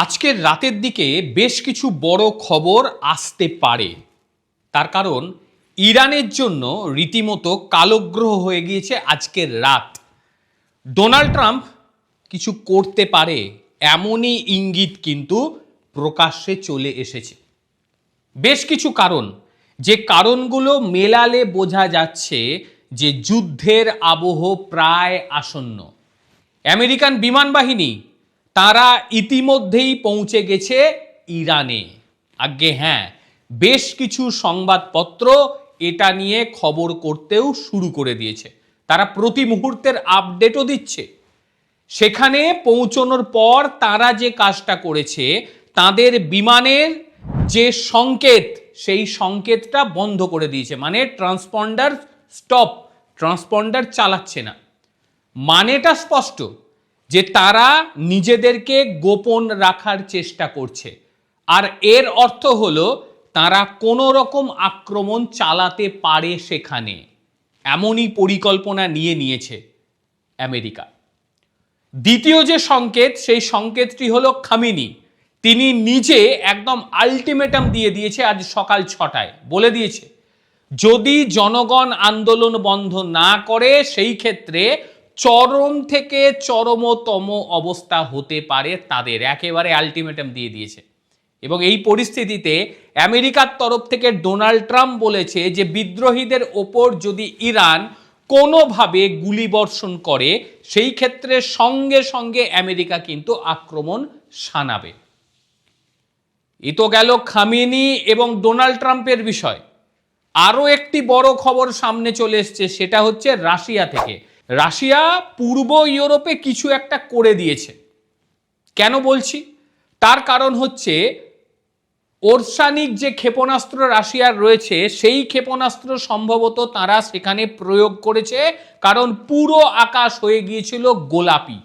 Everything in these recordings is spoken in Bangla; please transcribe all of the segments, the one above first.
আজকের রাতের দিকে বেশ কিছু বড় খবর আসতে পারে। তার কারণ ইরানের জন্য রীতিমতো কালগ্রহ হয়ে গিয়েছে আজকের রাত। ডোনাল্ড ট্রাম্প কিছু করতে পারে এমনই ইঙ্গিত কিন্তু প্রকাশ্যে চলে এসেছে। বেশ কিছু কারণ, যে কারণগুলো মেলালে বোঝা যাচ্ছে যে যুদ্ধের আবহ প্রায় আসন্ন। আমেরিকান বিমান বাহিনী তারা ইতিমধ্যেই পৌঁছে গেছে ইরানে। আগে হ্যাঁ, বেশ কিছু সংবাদপত্র এটা নিয়ে খবর করতেও শুরু করে দিয়েছে। তারা প্রতি মুহূর্তের আপডেটও দিচ্ছে। সেখানে পৌঁছানোর পর তারা যে কাজটা করেছে, তাদের বিমানের যে সংকেত, সেই সংকেতটা বন্ধ করে দিয়েছে। মানে ট্রান্সপন্ডার স্টপ, ট্রান্সপন্ডার চালাচ্ছে না। মানেটা স্পষ্ট যে তারা নিজেদেরকে গোপন রাখার চেষ্টা করছে। আর এর অর্থ হলো তারা কোনো রকম আক্রমণ চালাতে পারে সেখানে, এমনই পরিকল্পনা নিয়েছে আমেরিকা। দ্বিতীয় যে সংকেত, সেই সংকেতটি হলো খামেনি। তিনি নিজে একদম আলটিমেটাম দিয়ে দিয়েছে আজ সকাল 6টায়, বলে দিয়েছে যদি জনগণ আন্দোলন বন্ধ না করে সেই ক্ষেত্রে চরম থেকে চরমতম অবস্থা হতে পারে তাদের। একেবারে আলটিমেটাম দিয়ে দিয়েছে। এবং এই পরিস্থিতিতে আমেরিকার তরফ থেকে ডোনাল্ড ট্রাম্প বলেছে যে বিদ্রোহীদের ওপর যদি ইরান কোনোভাবে গুলিবর্ষণ করে সেই ক্ষেত্রে সঙ্গে সঙ্গে আমেরিকা কিন্তু আক্রমণ শানাবে। এ তো গেল খামেনি এবং ডোনাল্ড ট্রাম্পের বিষয়। আরও একটি বড় খবর সামনে চলে এসছে, সেটা হচ্ছে রাশিয়া থেকে। রাশিয়া পূর্ব ইউরোপে কিছু একটা করে দিয়েছে। কেন বলছি? তার কারণ হচ্ছে ওরসানিক যে ক্ষেপণাস্ত্র রাশিয়ার রয়েছে, সেই ক্ষেপণাস্ত্র সম্ভবত তারা সেখানে প্রয়োগ করেছে, কারণ পুরো আকাশ হয়ে গিয়েছিল গোলাপি।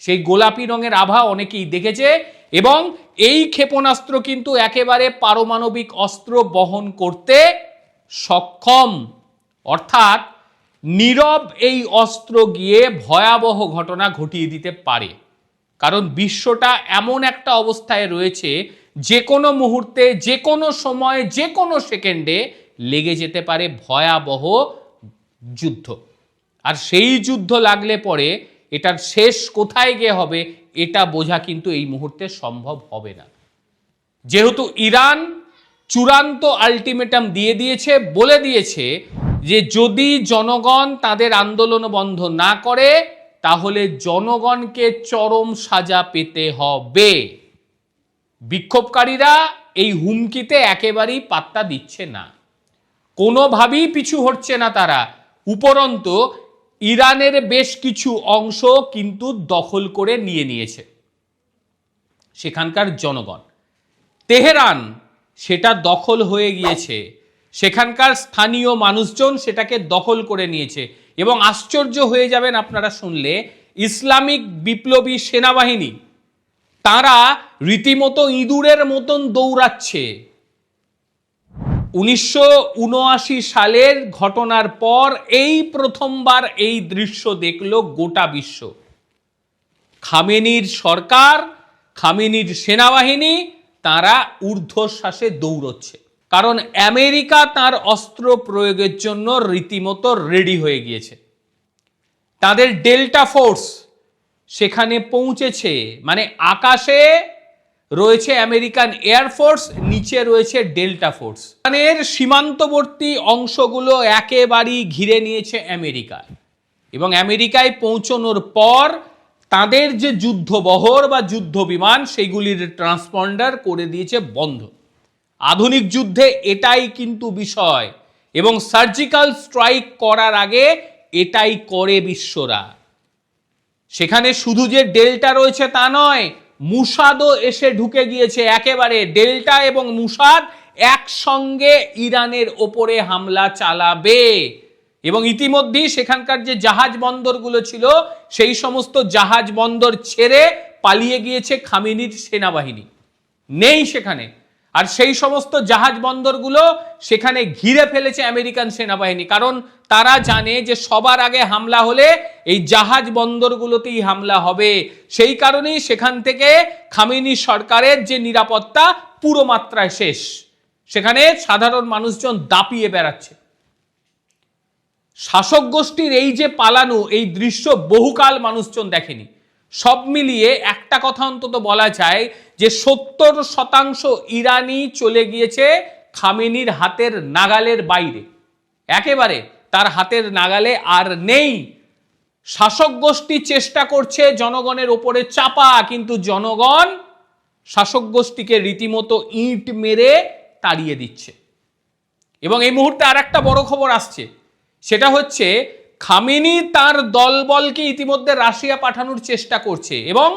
সেই গোলাপি রঙের আভা অনেকেই দেখেছে। এবং এই ক্ষেপণাস্ত্র কিন্তু একেবারে পারমাণবিক অস্ত্র বহন করতে সক্ষম। অর্থাৎ নীরব এই অস্ত্র গিয়ে ভয়াবহ ঘটনা ঘটিয়ে দিতে পারে। কারণ বিশ্বটা এমন একটা অবস্থায় রয়েছে, যে কোনো মুহূর্তে, যে কোনো সময়, যে কোনো সেকেন্ডে লেগে যেতে পারে ভয়াবহ যুদ্ধ। আর সেই যুদ্ধ লাগলে পরে এটার শেষ কোথায় গিয়ে হবে এটা বোঝা কিন্তু এই মুহূর্তে সম্ভব হবে না। যেহেতু ইরান চূড়ান্ত আলটিমেটাম দিয়ে দিয়েছে, বলে দিয়েছে যে যদি জনগণ তাদের আন্দোলন বন্ধ না করে তাহলে জনগণকে চরম সাজা পেতে হবে। বিক্ষোভকারীরা এই হুমকিতে একেবারেই পাত্তা দিচ্ছে না, কোনোভাবেই পিছু হটছে না তারা। উপরন্তু ইরানের বেশ কিছু অংশ কিন্তু দখল করে নিয়েছে সেখানকার জনগণ। তেহরান সেটা দখল হয়ে গিয়েছে, সেখানকার স্থানীয় মানুষজন সেটাকে দখল করে নিয়েছে। এবং আশ্চর্য হয়ে যাবেন আপনারা শুনলে, ইসলামিক বিপ্লবী সেনাবাহিনী তারা রীতিমতো ইঁদুরের মতন দৌড়াচ্ছে। 1979 সালের ঘটনার পর এই প্রথমবার এই দৃশ্য দেখল গোটা বিশ্ব। খামেনির সরকার, খামেনির সেনাবাহিনী তারা ঊর্ধ্বশ্বাসে দৌড়চ্ছে। কারণ আমেরিকা তার অস্ত্র প্রয়োগের জন্য রীতিমতো রেডি হয়ে গিয়েছে। তাদের ডেল্টা ফোর্স সেখানে পৌঁছেছে। মানে আকাশে রয়েছে আমেরিকান এয়ারফোর্স, নিচে রয়েছে ডেল্টা ফোর্স। ইরানের সীমান্তবর্তী অংশগুলো একেবারেই ঘিরে নিয়েছে আমেরিকা। এবং আমেরিকায় পৌঁছানোর পর তাদের যে যুদ্ধবহর বা যুদ্ধ বিমান, সেইগুলির ট্রান্সপন্ডার করে দিয়েছে বন্ধ। আধুনিক যুদ্ধে এটাই কিন্তু বিষয়। এবং সার্জিক্যাল স্ট্রাইক করার আগে এটাই করে বিশ্বরা। সেখানে শুধু যে ডেল্টা রয়েছে তা নয়, মুসাদও এসে ঢুকে গিয়েছে। একেবারে ডেল্টা এবং মুসাদ একসঙ্গে ইরানের ওপরে হামলা চালাবে। এবং ইতিমধ্যেই সেখানকার যে জাহাজ বন্দরগুলো ছিল, সেই সমস্ত জাহাজ বন্দর ছেড়ে পালিয়ে গিয়েছে খামেনির সেনাবাহিনী, নেই সেখানে। আর সেই সমস্ত জাহাজ বন্দরগুলো সেখানে ঘিরে ফেলেছে আমেরিকান সেনাবাহিনী, কারণ তারা জানে যে সবার আগে হামলা হলে এই জাহাজ বন্দরগুলোতেই হামলা হবে। সেই কারণেই সেখান থেকে খামেনি সরকারের যে নিরাপত্তা পুরো মাত্রায় শেষ। সেখানে সাধারণ মানুষজন দাপিয়ে বেড়াচ্ছে। শাসক গোষ্ঠীর এই যে পালানো, এই দৃশ্য বহুকাল মানুষজন দেখেনি। সব মিলিয়ে একটা কথা অন্তত বলা যায় যে 70% ইরানি চলে গিয়েছে খামেনির হাতের নাগালের বাইরে, একেবারে তার হাতের নাগালে আর নেই। শাসক গোষ্ঠী চেষ্টা করছে জনগণের ওপরে চাপা, কিন্তু জনগণ শাসক গোষ্ঠীকে রীতিমতো ইট মেরে তাড়িয়ে দিচ্ছে। এবং এই মুহূর্তে আর একটা বড় খবর আসছে, সেটা হচ্ছে খামেনি তার দলবলকে ইতিমধ্যে রাশিয়া পাঠানোর চেষ্টা করছে, এবং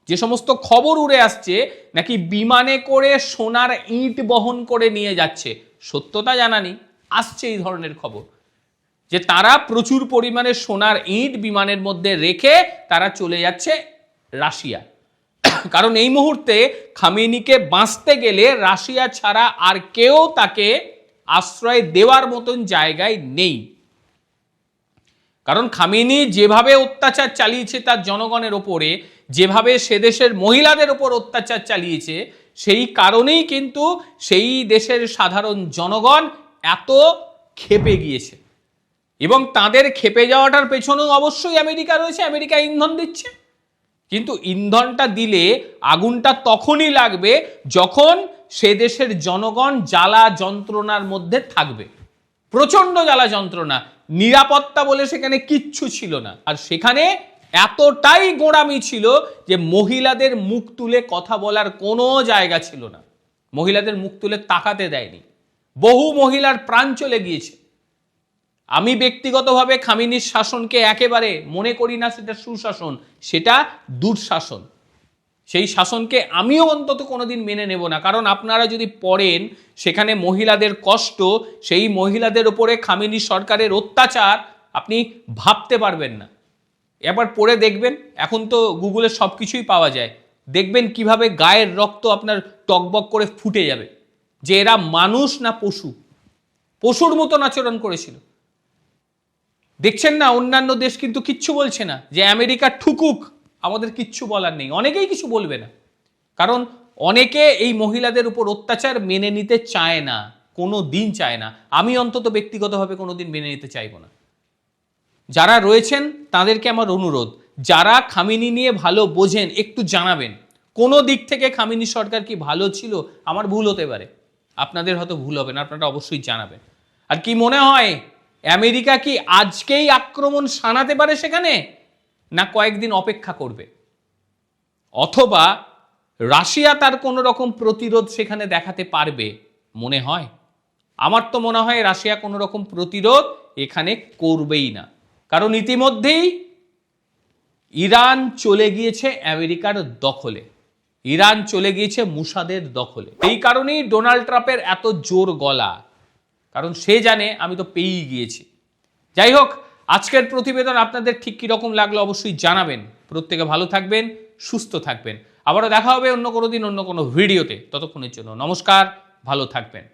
যে সমস্ত খবর উড়ে আসছে নাকি বিমানে করে সোনার ইট বহন করে নিয়ে যাচ্ছে। সত্যতা জানা নেই, আসছে এই ধরনের খবর যে তারা প্রচুর পরিমাণে সোনার ইট বিমানের মধ্যে রেখে তারা চলে যাচ্ছে রাশিয়া। কারণ এই মুহূর্তে খামেনিকে বাঁচতে গেলে রাশিয়া ছাড়া আর কেউ তাকে আশ্রয় দেওয়ার মতন জায়গায় নেই। কারণ খামেনি যেভাবে অত্যাচার চালিয়েছে তার জনগণের ওপরে, যেভাবে সে দেশের মহিলাদের ওপর অত্যাচার চালিয়েছে, সেই কারণেই কিন্তু সেই দেশের সাধারণ জনগণ এত ক্ষেপে গিয়েছে। এবং তাদের ক্ষেপে যাওয়াটার পেছনেও অবশ্যই আমেরিকা রয়েছে, আমেরিকা ইন্ধন দিচ্ছে। কিন্তু ইন্ধনটা দিলে আগুনটা তখনই লাগবে যখন সে দেশের জনগণ জ্বালা যন্ত্রণার মধ্যে থাকবে। প্রচন্ড জ্বালা যন্ত্রণা, নিরাপত্তা বলে সেখানে কিচ্ছু ছিল না। আর সেখানে এতটাই গোঁড়ামি ছিল যে মহিলাদের মুখ তুলে কথা বলার কোনো জায়গা ছিল না, মহিলাদের মুখ তুলে তাকাতে দেয়নি। বহু মহিলার প্রাণ চলে গিয়েছে। আমি ব্যক্তিগতভাবে খামেনির শাসনকে একেবারে মনে করি না সেটা সুশাসন, সেটা দুঃশাসন। সেই শাসনকে আমিও অন্তত কোনোদিন মেনে নেব না। কারণ আপনারা যদি পড়েন সেখানে মহিলাদের কষ্ট, সেই মহিলাদের উপরে খামেনি সরকারের অত্যাচার আপনি ভাবতে পারবেন না। একবার পড়ে দেখবেন, এখন তো গুগলে সব কিছুই পাওয়া যায়, দেখবেন কিভাবে গায়ের রক্ত আপনার টকবক করে ফুটে যাবে যে এরা মানুষ না পশু, পশুর মতন আচরণ করেছিল। দেখছেন না অন্যান্য দেশ কিন্তু কিচ্ছু বলছে না, যে আমেরিকা ঠুকুক, আমাদের কিচ্ছু বলার নেই। অনেকেই কিছু বলবে না, কারণ অনেকে এই মহিলাদের উপর অত্যাচার মেনে নিতে চায় না, কোনো দিন চায় না। আমি অন্তত ব্যক্তিগতভাবে কোনো দিন মেনে নিতে চাইব না। যারা রয়েছেন তাদেরকে আমার অনুরোধ, যারা খামেনি নিয়ে ভালো বোঝেন একটু জানাবেন কোনো দিক থেকে খামেনি সরকার কি ভালো ছিল। আমার ভুল হতে পারে, আপনাদের হয়তো ভুল হবে না, আপনারা অবশ্যই জানাবেন। আর কি মনে হয় আমেরিকা কি আজকেই আক্রমণ শানাতে পারে সেখানে, না কয়েকদিন অপেক্ষা করবে, অথবা রাশিয়া তার কোনো রকম প্রতিরোধ সেখানে দেখাতে পারবে? মনে হয়, আমার তো মনে হয় রাশিয়া কোনো রকম প্রতিরোধ এখানে করবেই না। কারণ ইতিমধ্যেই ইরান চলে গিয়েছে আমেরিকার দখলে, ইরান চলে গিয়েছে মুসাদের দখলে। এই কারণেই ডোনাল্ড ট্রাম্পের এত জোর গলা, কারণ সে জানে আমি তো পেয়েই গিয়েছি। যাই হোক, আজকের প্রতিবেদন আপনাদের ঠিক কীরকম লাগলো অবশ্যই জানাবেন। প্রত্যেকে ভালো থাকবেন, সুস্থ থাকবেন। আবারও দেখা হবে অন্য কোনো দিন অন্য কোনো ভিডিওতে। ততক্ষণের জন্য নমস্কার, ভালো থাকবেন।